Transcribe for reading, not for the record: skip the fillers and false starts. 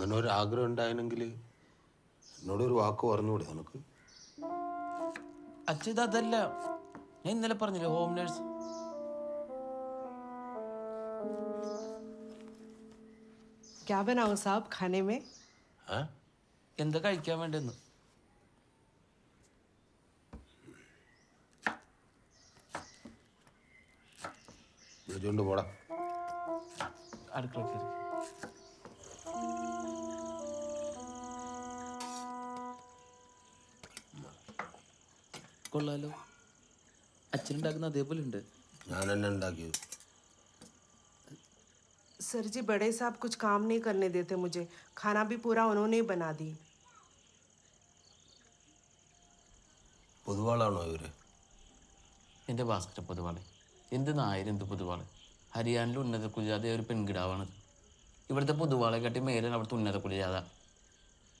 അങ്ങനെ ഒരു ആഗ്രഹം ഉണ്ടായിരുന്നെങ്കിൽ എന്നോടൊരു വാക്ക് പറഞ്ഞുകൂടെ നിനക്ക്? അച്ഛൻ ഇതല്ല, ഞാൻ ഇന്നലെ പറഞ്ഞില്ലേ ഹോം നേഴ്സ്. क्या बनाओ साहब खाने में? എന്താ കഴിക്കാൻ വേണ്ടെന്ന്. വിളിച്ചോണ്ട് പോടാ. അടുക്കള കയറി. കൊള്ളാലോ, അച്ഛനുണ്ടാക്കുന്ന അതേപോലെ ഉണ്ട്. ഞാൻ എന്നെ ഉണ്ടാക്കിയത്. सर जी बड़े साहब कुछ काम नहीं करने देते मुझे, खाना भी पूरा उन्होंने ही बना दी. പൊതുവാളാണോ ഇവര്? എൻ്റെ ഭാസ്കര പൊതുവാള് എന്ത് നായര്, എന്ത് പൊതുവാള്. ഹരിയാനയിലെ ഉന്നത കുലജാത ഒരു പെൺകിടാവാണത്. ഇവിടുത്തെ പൊതുവാളെ കാട്ടി മേലാണ് അവിടുത്തെ ഉന്നത കുലജാത.